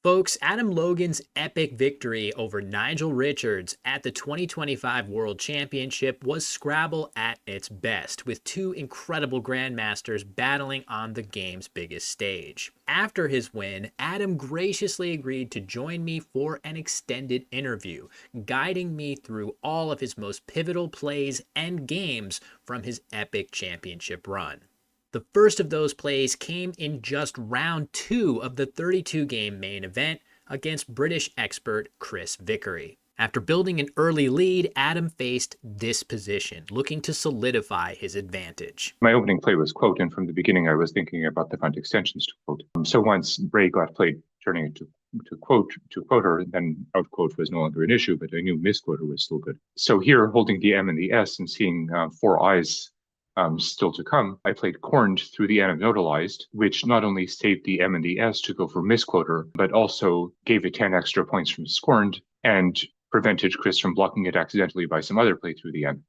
Folks, Adam Logan's epic victory over Nigel Richards at the 2025 World Championship was Scrabble at its best, with two incredible grandmasters battling on the game's biggest stage. After his win, Adam graciously agreed to join me for an extended interview, guiding me through all of his most pivotal plays and games from his epic championship run. The first of those plays came in just round 2 of the 32-game main event against British expert Chris Vickery. After building an early lead, Adam faced this position, looking to solidify his advantage. My opening play was quote, and from the beginning I was thinking about the front extensions to quote. So once Bray got played, turning it to quoter, then out quote was no longer an issue, but I knew misquoter was still good. So here, holding the M and the S and seeing 4 eyes still to come, I played corned through the N of nodalized, which not only saved the M and the S to go for misquoter, but also gave it 10 extra points from scorned and prevented Chris from blocking it accidentally by some other play through the N.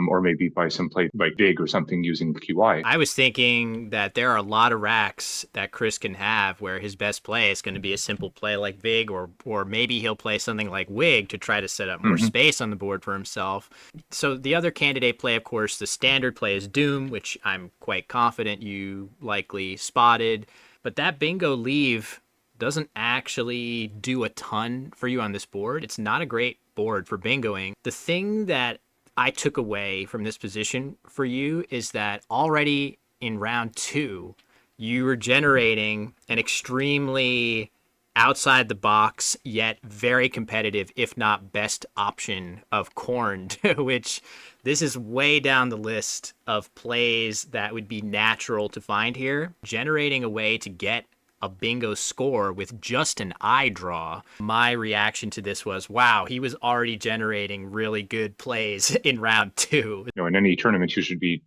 Or maybe by some play like Big or something using QI. I was thinking that there are a lot of racks that Chris can have where his best play is going to be a simple play like Vig, or maybe he'll play something like Wig to try to set up more space on the board for himself. So the other candidate play, of course, the standard play is Doom, which I'm quite confident you likely spotted. But that bingo leave doesn't actually do a ton for you on this board. It's not a great board for bingoing. The thing that I took away from this position for you is that already in round 2, you were generating an extremely outside the box, yet very competitive, if not best option of corned, which this is way down the list of plays that would be natural to find here. Generating a way to get a bingo score with just an eye draw. My reaction to this was, wow, he was already generating really good plays in round 2. In any tournament, you should be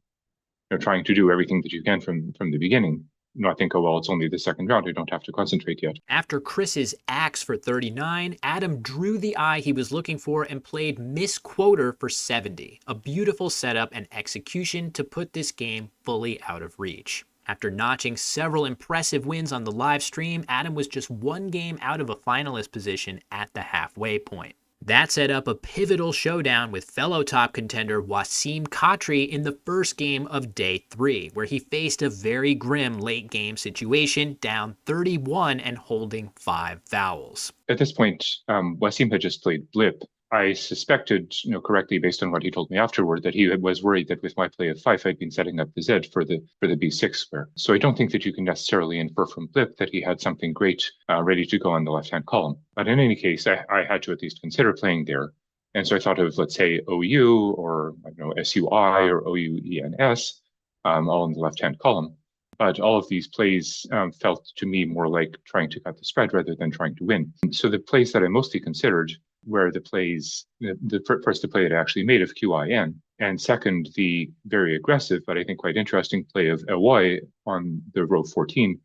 trying to do everything that you can from the beginning. Not think, oh, well, it's only the second round. I don't have to concentrate yet. After Chris's axe for 39, Adam drew the eye he was looking for and played misquoter for 70. A beautiful setup and execution to put this game fully out of reach. After notching several impressive wins on the live stream, Adam was just 1 game out of a finalist position at the halfway point. That set up a pivotal showdown with fellow top contender Wasim Katri in the first game of day 3, where he faced a very grim late game situation, down 31 and holding 5 vowels. At this point, Wasim had just played Blip. I suspected, correctly based on what he told me afterward, that he was worried that with my play of 5, I'd been setting up the Z for the B6 square. So I don't think that you can necessarily infer from Blip that he had something great ready to go on the left-hand column. But in any case, I had to at least consider playing there. And so I thought of, let's say, OU or SUI or OUENS, all in the left-hand column. But all of these plays felt to me more like trying to cut the spread rather than trying to win. So the plays that I mostly considered were the plays, first the play that I actually made of QIN, and second, the very aggressive, but I think quite interesting play of LY on the row 14,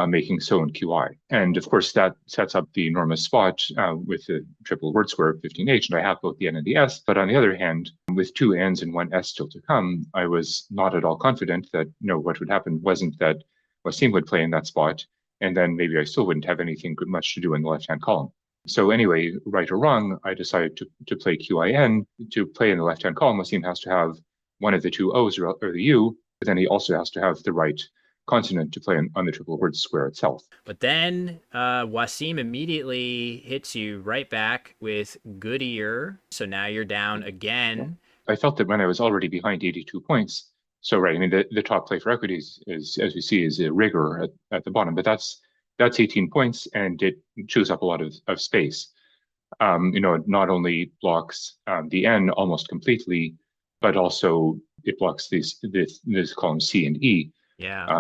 making so and QI. And of course, that sets up the enormous spot with the triple word square of 15H, and I have both the N and the S. But on the other hand, with 2 N's and 1 S still to come, I was not at all confident that, what would happen wasn't that Wasim would play in that spot, and then maybe I still wouldn't have anything much to do in the left-hand column. So anyway, right or wrong, I decided to play QIN. To play in the left-hand column, Wasim has to have one of the 2 O's or the U, but then he also has to have the right consonant to play on the triple word square itself. But then Wasim immediately hits you right back with good ear. So now you're down again. I felt that when I was already behind 82 points, so right, I mean, the top play for equities is, as we see, is a rigor at the bottom, but that's 18 points, and it chews up a lot of space. It not only blocks the N almost completely, but also it blocks this columns C and E,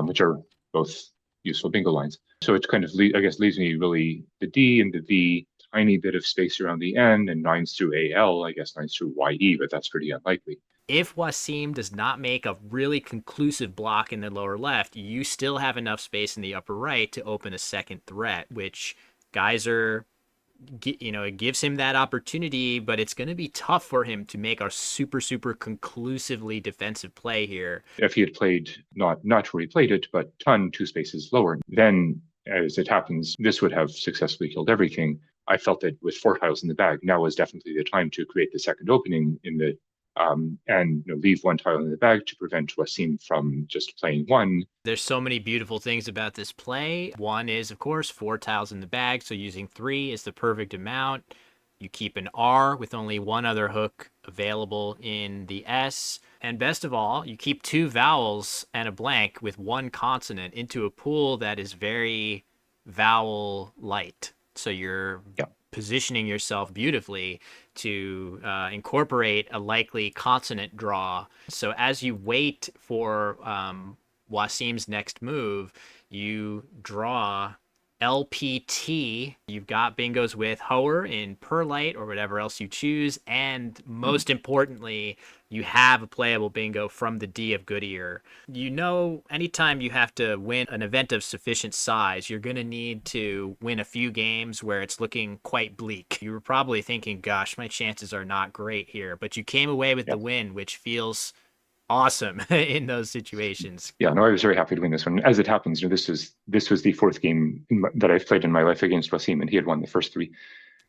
which are both useful bingo lines. So it kind of, leaves me really the D and the V, tiny bit of space around the N, and 9s through AL, 9s through YE, but that's pretty unlikely. If Wasim does not make a really conclusive block in the lower left, you still have enough space in the upper right to open a second threat, which Geyser, it gives him that opportunity, but it's going to be tough for him to make a super, super conclusively defensive play here. If he had played, not where he played it, but ton 2 spaces lower, then as it happens, this would have successfully killed everything. I felt that with 4 tiles in the bag, now was definitely the time to create the second opening in the and leave 1 tile in the bag to prevent Wasim from just playing one. There's so many beautiful things about this play. One is, of course, 4 tiles in the bag, so using 3 is the perfect amount. You keep an R with only one other hook available in the S. And best of all, you keep 2 vowels and a blank with 1 consonant into a pool that is very vowel light. So you're Yeah. positioning yourself beautifully to incorporate a likely consonant draw. So as you wait for Wasim's next move, you draw LPT. You've got bingos with Hoer in Perlite or whatever else you choose. And most importantly, you have a playable bingo from the D of Goodyear. Anytime you have to win an event of sufficient size, you're going to need to win a few games where it's looking quite bleak. You were probably thinking, gosh, my chances are not great here. But you came away with the win, which feels awesome in those situations. Yeah, no, I was very happy to win this one. As it happens, this was the 4th game that I've played in my life against Wasim, and he had won the first 3.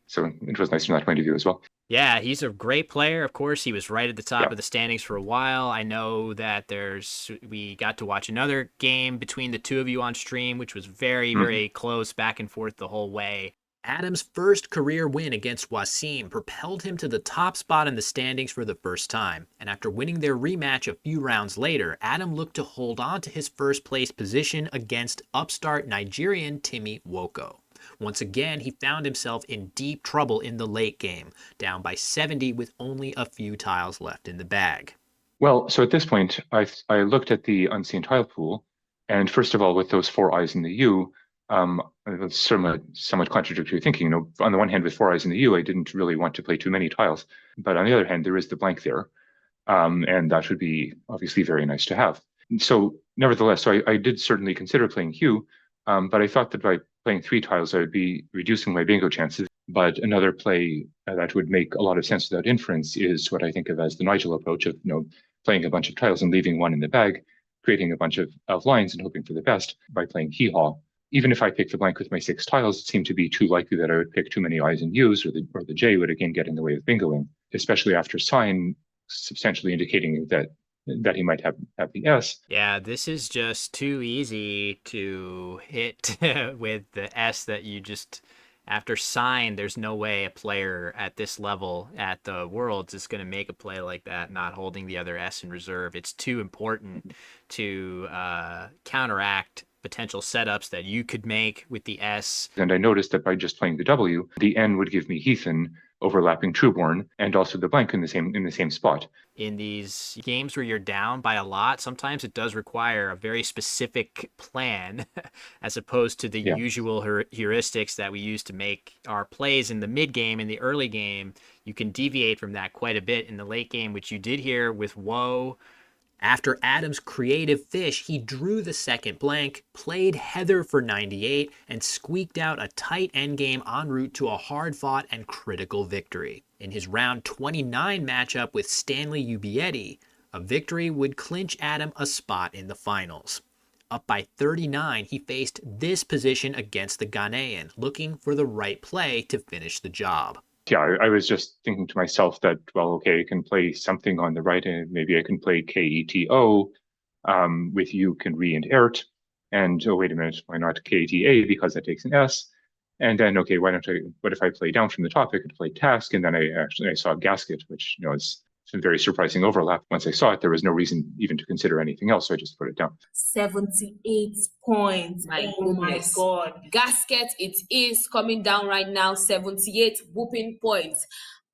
So it was nice from that point of view as well. Yeah, he's a great player. Of course, he was right at the top of the standings for a while. I know that we got to watch another game between the two of you on stream, which was very, very close, back and forth the whole way. Adam's first career win against Wasim propelled him to the top spot in the standings for the first time, and after winning their rematch a few rounds later, Adam looked to hold on to his first place position against upstart Nigerian Timmy Woko. Once again, he found himself in deep trouble in the late game, down by 70 with only a few tiles left in the bag. Well, so at this point, I looked at the unseen tile pool, and first of all, with those 4 eyes in the U, it's somewhat contradictory thinking. On the one hand, with 4 eyes in the U, I didn't really want to play too many tiles, but on the other hand, there is the blank there, and that would be obviously very nice to have. So, nevertheless, I did certainly consider playing Hugh, but I thought that by playing 3 tiles, I would be reducing my bingo chances. But another play that would make a lot of sense without inference is what I think of as the Nigel approach of playing a bunch of tiles and leaving one in the bag, creating a bunch of lines and hoping for the best by playing hee-haw. Even if I pick the blank with my 6 tiles, it seemed to be too likely that I would pick too many I's and U's, or the J would again get in the way of bingoing, especially after sign substantially indicating that he might have the S. Yeah, this is just too easy to hit with the S that you just, after sign, there's no way a player at this level at the Worlds is going to make a play like that, not holding the other S in reserve. It's too important to counteract potential setups that you could make with the S. And I noticed that by just playing the W, the N would give me Heathen overlapping Trueborn, and also the blank in the same spot. In these games where you're down by a lot, sometimes it does require a very specific plan as opposed to the usual heuristics that we use to make our plays in the mid game. In the early game, you can deviate from that quite a bit in the late game, which you did here with Woe. After Adam's creative fish, he drew the second blank, played Heather for 98, and squeaked out a tight endgame en route to a hard-fought and critical victory. In his round 29 matchup with Stanley Ubietti, a victory would clinch Adam a spot in the finals. Up by 39, he faced this position against the Ghanaian, looking for the right play to finish the job. Yeah, I was just thinking to myself that, well, okay, I can play something on the right end. Maybe I can play KETO with you can re and ert. And oh, wait a minute, why not KTA because that takes an S? And then, okay, what if I play down from the top? I could play task. And then I saw gasket, which, is some very surprising overlap. Once I saw it, there was no reason even to consider anything else. So I just put it down. 78 points. Oh my God. Gasket, it is coming down right now. 78 whooping points.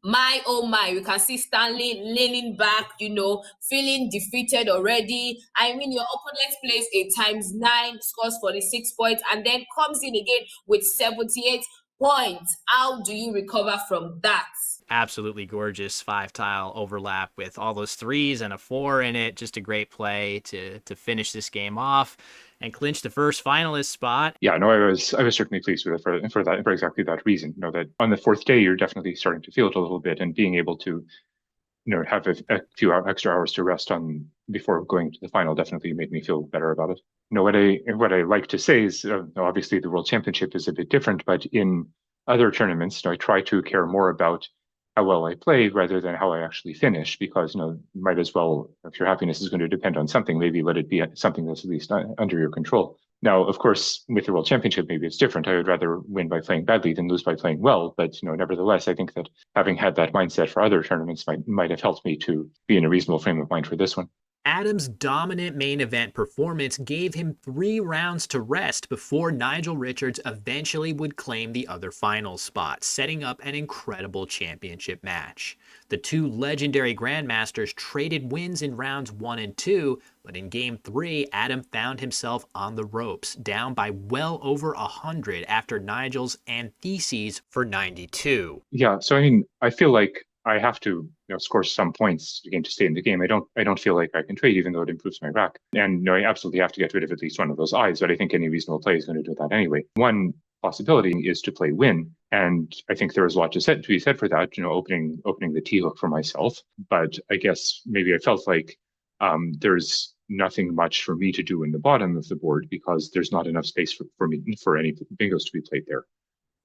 My, oh my, we can see Stanley leaning back, feeling defeated already. I mean, your opponent plays a ×9, scores 46 points, and then comes in again with 78 points. How do you recover from that? Absolutely gorgeous 5-tile overlap with all those 3s and a 4 in it. Just a great play to finish this game off and clinch the first finalist spot. Yeah, no, I was certainly pleased with it for exactly that reason. That on the 4th day you're definitely starting to feel it a little bit, and being able to have a few extra hours to rest on before going to the final definitely made me feel better about it. what I like to say is obviously the World Championship is a bit different, but in other tournaments, I try to care more about how well I play rather than how I actually finish, because might as well, if your happiness is going to depend on something, maybe let it be something that's at least under your control. Now, of course, with the World Championship, maybe it's different. I would rather win by playing badly than lose by playing well. But nevertheless, I think that having had that mindset for other tournaments might have helped me to be in a reasonable frame of mind for this one. Adam's dominant main event performance gave him 3 rounds to rest before Nigel Richards eventually would claim the other finals spot, setting up an incredible championship match. The two legendary grandmasters traded wins in rounds 1 and 2, but in game 3, Adam found himself on the ropes, down by well over 100 after Nigel's antitheses for 92. Yeah, so I feel like I have to score some points again to stay in the game. I don't feel like I can trade, even though it improves my rack. And I absolutely have to get rid of at least one of those eyes, but I think any reasonable play is going to do that anyway. One possibility is to play win, and I think there is a lot to be said for that. Opening the T hook for myself, but I guess maybe I felt like there's nothing much for me to do in the bottom of the board because there's not enough space for me for any bingos to be played there.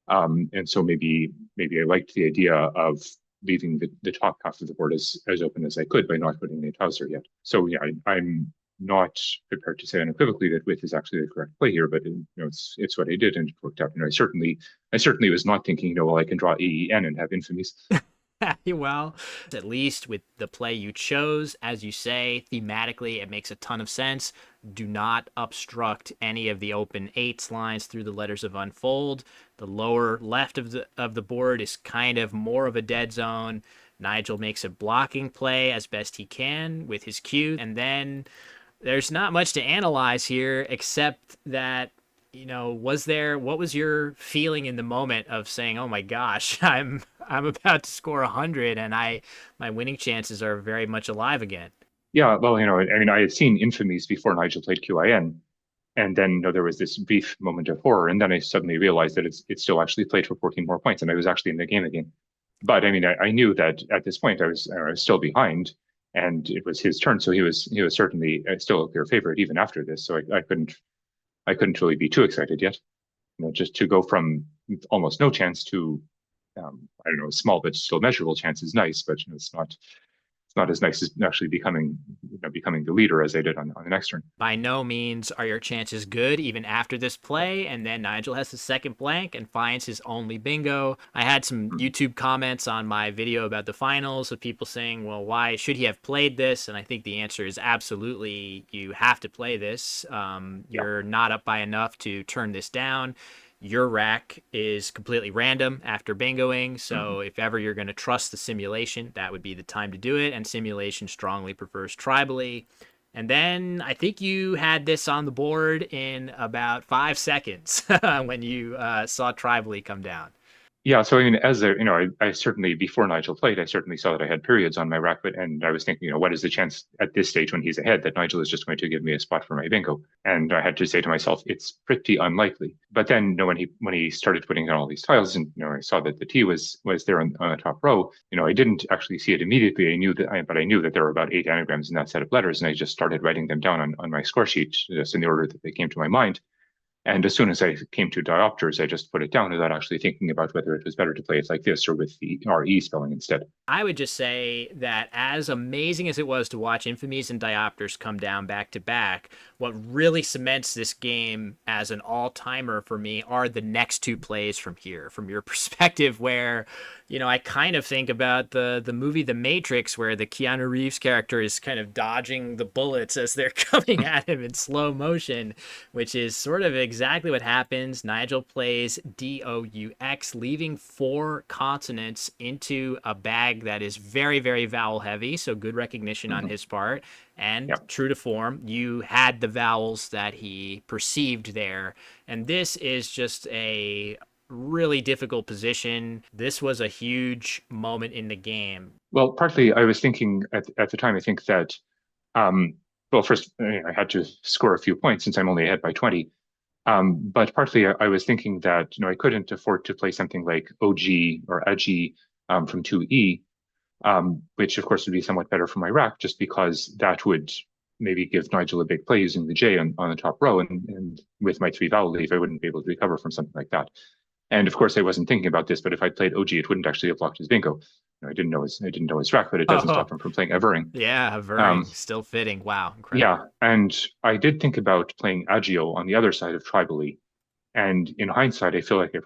And so maybe I liked the idea of leaving the top half of the board as open as I could by not putting any tiles there yet. So yeah, I'm not prepared to say unequivocally that width is actually the correct play here, but it's what I did and it worked out. And I certainly was not thinking, well, I can draw AEN and have infamies. Well, at least with the play you chose, as you say, thematically, it makes a ton of sense. Do not obstruct any of the open 8s lines through the letters of unfold. The lower left of the board is kind of more of a dead zone. Nigel makes a blocking play as best he can with his cue, and then there's not much to analyze here except that what was your feeling in the moment of saying, oh my gosh, I'm about to score 100 and my winning chances are very much alive again? Yeah, well, I had seen infamies before Nigel played QIN, and then there was this brief moment of horror, and then I suddenly realized that it's still actually played for 14 more points, and I was actually in the game again. But I knew that at this point I was still behind, and it was his turn, so he was certainly still a clear favorite even after this. So I couldn't really be too excited yet. Just to go from almost no chance to small but still measurable chance is nice, but it's not as nice as actually becoming the leader as I did on the next turn. By no means are your chances good even after this play, and then Nigel has the second blank and finds his only bingo. I had some YouTube comments on my video about the finals of people saying, well, why should he have played this? And I think the answer is absolutely, you have to play this. You're not up by enough to turn this down. Your rack is completely random after bingoing, so if ever you're going to trust the simulation, that would be the time to do it, and simulation strongly prefers tribally. And then I think you had this on the board in about 5 seconds when you saw tribally come down. Yeah, so I certainly, before Nigel played, I certainly saw that I had periods on my rack, and I was thinking, what is the chance at this stage when he's ahead that Nigel is just going to give me a spot for my bingo? And I had to say to myself, it's pretty unlikely. But then, when he started putting in all these tiles, and I saw that the T was there on the top row. I didn't actually see it immediately. But I knew that there were about 8 anagrams in that set of letters, and I just started writing them down on my score sheet, just in the order that they came to my mind. And as soon as I came to diopters, I just put it down without actually thinking about whether it was better to play it like this or with the RE spelling instead. I would just say that as amazing as it was to watch infamies and diopters come down back to back, what really cements this game as an all-timer for me are the next 2 plays from here, from your perspective, where I kind of think about the movie The Matrix, where the Keanu Reeves character is kind of dodging the bullets as they're coming at him in slow motion, which is sort of exactly what happens. Nigel plays DOUX, leaving 4 consonants into a bag that is very, very vowel heavy, so good recognition on his part. And true to form, you had the vowels that he perceived there. And this is just a really difficult position. This was a huge moment in the game. Well, partly I was thinking at the time, I think that, first, I had to score a few points since I'm only ahead by 20. But partly I was thinking that, I couldn't afford to play something like OG or AG from 2E, which of course would be somewhat better for my rack, just because that would maybe give Nigel a big play using the J on the top row, and with my 3 vowel leaf, I wouldn't be able to recover from something like that. And of course, I wasn't thinking about this, but if I played OG, it wouldn't actually have blocked his bingo. I didn't know his rack, but it doesn't stop him from playing Evering. Yeah, Evering, still fitting. Wow, incredible. Yeah, and I did think about playing Agio on the other side of Tribally. And in hindsight, I feel like I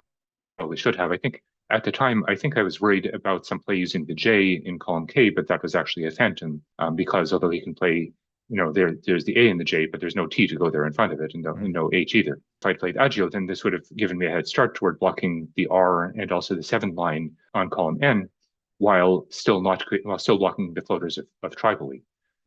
probably should have. I think at the time, I think I was worried about some play using the J in column K, but that was actually a phantom because although he can play, there's the A in the J, but there's no T to go there in front of it, and no H either. If I'd played Agio, then this would have given me a head start toward blocking the R and also the 7 line on column N, while still blocking the floaters of Tribally.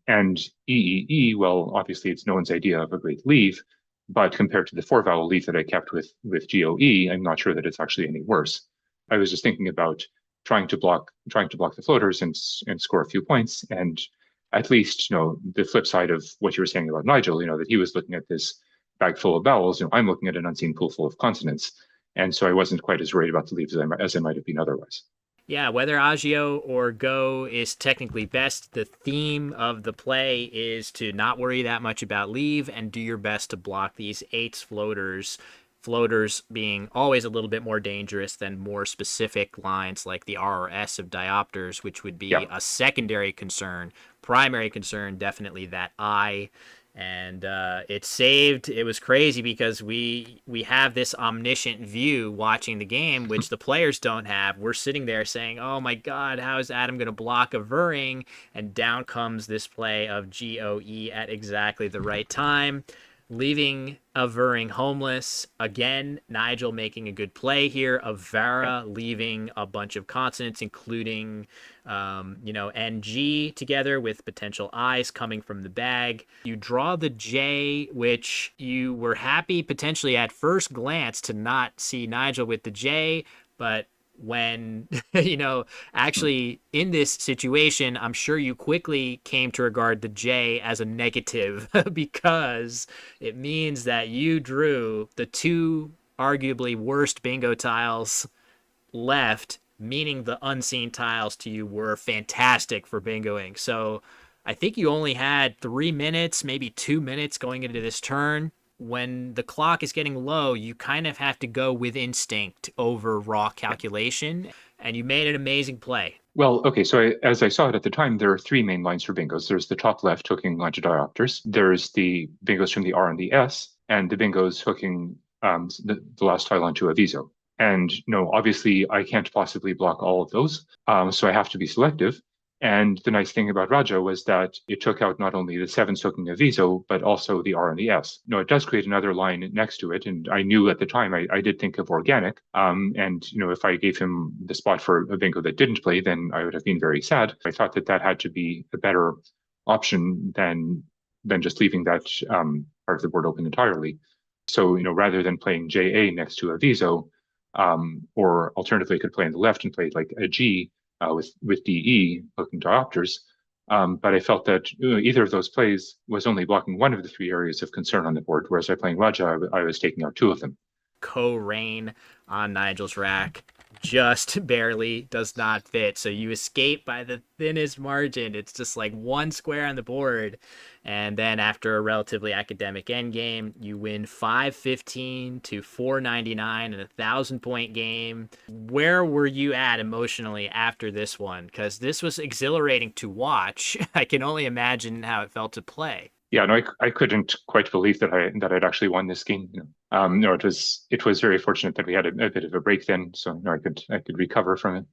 And EEE, well, obviously it's no one's idea of a great leave, but compared to the 4-vowel leaf that I kept with GOE, I'm not sure that it's actually any worse. I was just thinking about trying to block the floaters and score a few points. And at least, the flip side of what you were saying about Nigel, that he was looking at this bag full of vowels, I'm looking at an unseen pool full of consonants. And so I wasn't quite as worried about the leaves as I might have been otherwise. Yeah, whether Agio or Go is technically best, the theme of the play is to not worry that much about leave and do your best to block these 8s floaters being always a little bit more dangerous than more specific lines like the R or S of diopters, which would be a secondary concern. Primary concern, definitely that I. And it was crazy because we have this omniscient view watching the game, which the players don't have. We're sitting there saying, oh my God, how is Adam going to block a Evering? And down comes this play of GOE at exactly the right time, leaving Evering homeless. Again, Nigel making a good play here. Avera leaving a bunch of consonants, including NG together with potential I's coming from the bag. You draw the J, which you were happy potentially at first glance to not see Nigel with the J, but when, actually in this situation, I'm sure you quickly came to regard the J as a negative because it means that you drew the 2 arguably worst bingo tiles left, meaning the unseen tiles to you were fantastic for bingoing. So I think you only had 3 minutes, maybe 2 minutes going into this turn. When the clock is getting low, you kind of have to go with instinct over raw calculation, and you made an amazing play. Well, okay, so as I saw it at the time, there are 3 main lines for bingos. There's the top left hooking onto diopters. There's the bingos from the R and the S, and the bingos hooking the last tile onto a viso. And obviously I can't possibly block all of those, so I have to be selective. And the nice thing about Raja was that it took out not only the 7s hooking a viso, but also the R and the S. It does create another line next to it, and I knew at the time I did think of organic. And if I gave him the spot for a bingo that didn't play, then I would have been very sad. I thought that had to be a better option than just leaving that part of the board open entirely. So rather than playing JA next to a viso, or alternatively, I could play on the left and play like a G. With DE hooking diopters, but I felt that either of those plays was only blocking one of the 3 areas of concern on the board, whereas by playing Raja, I was taking out 2 of them. Co-rain on Nigel's rack just barely does not fit, so you escape by the thinnest margin. It's just like 1 square on the board, and then after a relatively academic endgame, you win 515 to 499 in a 1,000-point game. Where were you at emotionally after this one? Because this was exhilarating to watch. I can only imagine how it felt to play. Yeah, no, I couldn't quite believe that I'd actually won this game. No, it was very fortunate that we had a bit of a break then, so I could recover from it.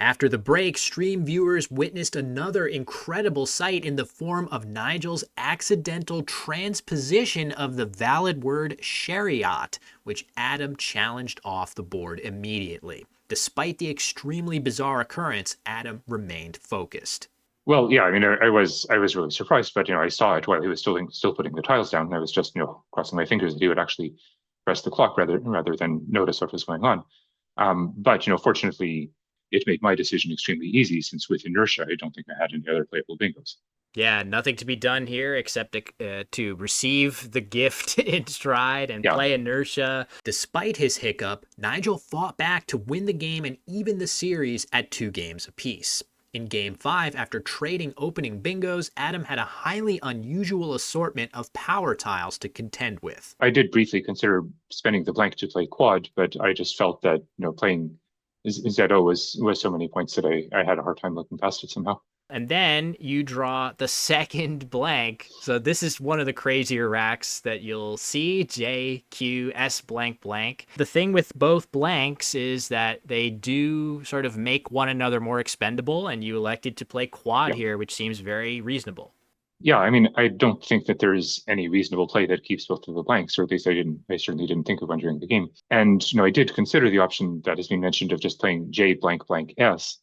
After the break, stream viewers witnessed another incredible sight in the form of Nigel's accidental transposition of the valid word chariot, which Adam challenged off the board immediately. Despite the extremely bizarre occurrence, Adam remained focused. Well, yeah, I mean, I was really surprised, but I saw it while he was still putting the tiles down, and I was just crossing my fingers that he would actually press the clock rather than notice what was going on. But fortunately, it made my decision extremely easy, since with inertia, I don't think I had any other playable bingos. Yeah, nothing to be done here except to receive the gift in stride and play inertia. Despite his hiccup, Nigel fought back to win the game and even the series at 2 games apiece. In Game 5, after trading opening bingos, Adam had a highly unusual assortment of power tiles to contend with. I did briefly consider spending the blank to play quad, but I just felt that playing ZO was so many points that I had a hard time looking past it somehow. And then you draw the second blank. So this is one of the crazier racks that you'll see, J, Q, S blank blank. The thing with both blanks is that they do sort of make one another more expendable, and you elected to play quad here, which seems very reasonable. Yeah, I mean, I don't think that there's any reasonable play that keeps both of the blanks, or at least I certainly didn't think of one during the game. And I did consider the option that has been mentioned of just playing J blank blank S,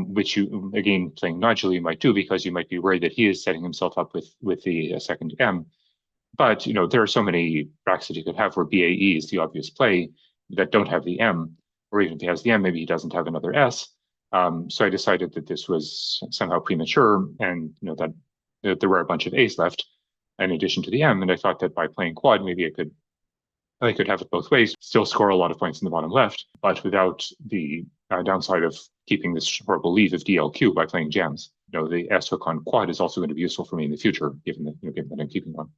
which you, again, playing Nigel, you might do because you might be worried that he is setting himself up with the second M. But, there are so many racks that you could have where BAE is the obvious play that don't have the M, or even if he has the M, maybe he doesn't have another S. So I decided that this was somehow premature, and, that there were a bunch of A's left in addition to the M. And I thought that by playing quad, maybe I could have it both ways, still score a lot of points in the bottom left, but without the downside of keeping this horrible lead of DLQ by playing jams. The S hook on quad is also going to be useful for me in the future, given that I'm keeping one.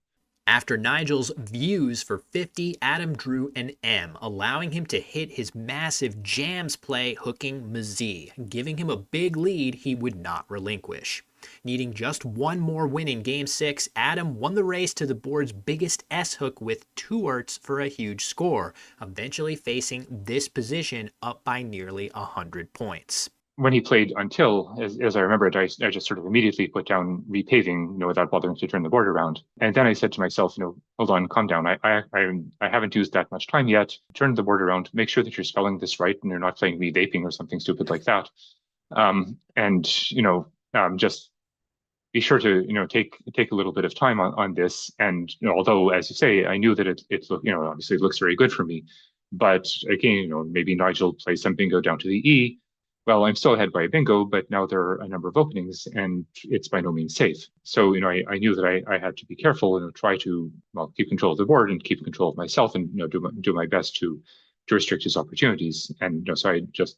After Nigel's views for 50, Adam drew an M, allowing him to hit his massive jams play hooking Mazee, giving him a big lead he would not relinquish. Needing just one more win in Game 6, Adam won the race to the board's biggest S-hook with 2 Urts for a huge score, eventually facing this position up by nearly 100 points. When he played until, as I remember it, I just sort of immediately put down repaving, without bothering to turn the board around. And then I said to myself, hold on, calm down. I haven't used that much time yet. Turn the board around. Make sure that you're spelling this right and you're not playing me vaping or something stupid like that. Just be sure to take a little bit of time on this. And although, as you say, I knew that it obviously it looks very good for me, but again, maybe Nigel plays some bingo down to the E. Well, I'm still ahead by a bingo, but now there are a number of openings, and it's by no means safe. So I knew that I had to be careful and try to keep control of the board and keep control of myself, and do my best to restrict his opportunities. And so I just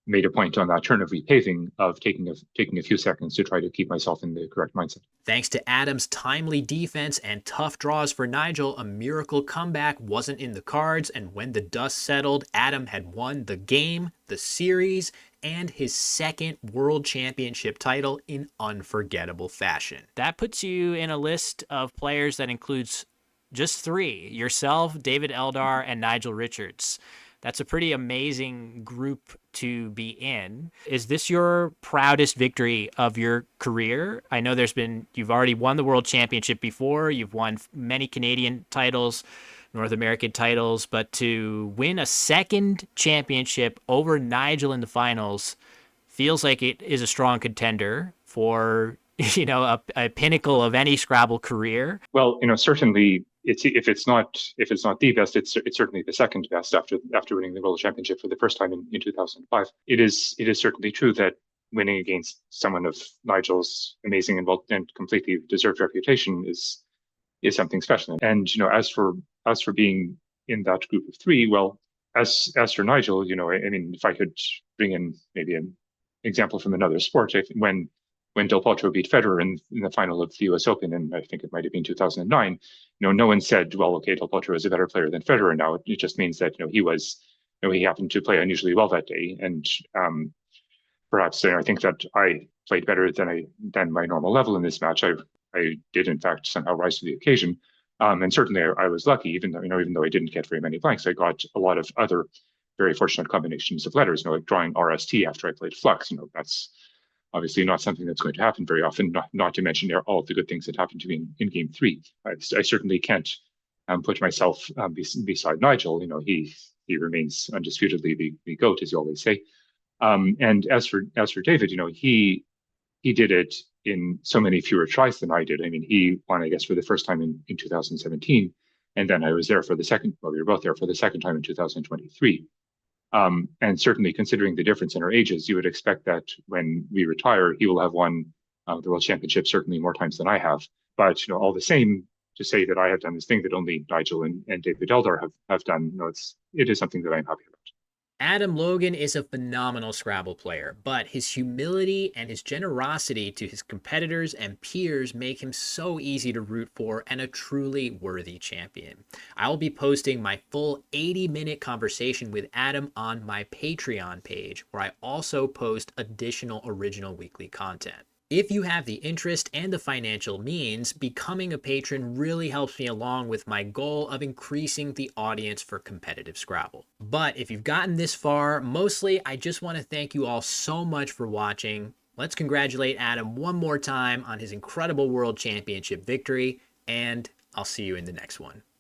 made a point on that turn of repaving of taking a few seconds to try to keep myself in the correct mindset. Thanks to Adam's timely defense and tough draws for Nigel, a miracle comeback wasn't in the cards, and when the dust settled, Adam had won the game, the series, and his second World Championship title in unforgettable fashion. That puts you in a list of players that includes just 3, yourself, David Eldar, and Nigel Richards. That's a pretty amazing group to be in. Is this your proudest victory of your career? I know you've already won the World Championship before, you've won many Canadian titles, North American titles, but to win a second championship over Nigel in the finals feels like it is a strong contender for, a pinnacle of any Scrabble career. Well, certainly if it's not the best, it's certainly the second best after winning the World Championship for the first time in 2005. It is certainly true that winning against someone of Nigel's amazing and completely deserved reputation is something special. And as for being in that group of 3, well, as for Nigel, if I could bring in maybe an example from another sport, when Del Potro beat Federer in the final of the US Open, and I think it might have been 2009, no one said, well, okay, Del Potro is a better player than Federer now. It just means that he happened to play unusually well that day, and perhaps I think that I played better than my normal level in this match. I did in fact somehow rise to the occasion, and certainly I was lucky. Even though I didn't get very many blanks, I got a lot of other very fortunate combinations of letters. Like drawing RST after I played Flux. That's obviously not something that's going to happen very often, not to mention all of the good things that happened to me in Game 3. I certainly can't put myself beside Nigel. He remains undisputedly the GOAT, as you always say. And as for David, he did it in so many fewer tries than I did. He won, I guess, for the first time in 2017. And then I was there for the second, we were both there for the second time in 2023. And certainly considering the difference in our ages, you would expect that when we retire, he will have won the World Championship certainly more times than I have. But all the same, to say that I have done this thing that only Nigel and David Eldar have done, it is something that I'm happy about. Adam Logan is a phenomenal Scrabble player, but his humility and his generosity to his competitors and peers make him so easy to root for and a truly worthy champion. I will be posting my full 80-minute conversation with Adam on my Patreon page, where I also post additional original weekly content. If you have the interest and the financial means, becoming a patron really helps me along with my goal of increasing the audience for competitive Scrabble. But if you've gotten this far, mostly I just want to thank you all so much for watching. Let's congratulate Adam one more time on his incredible World Championship victory, and I'll see you in the next one.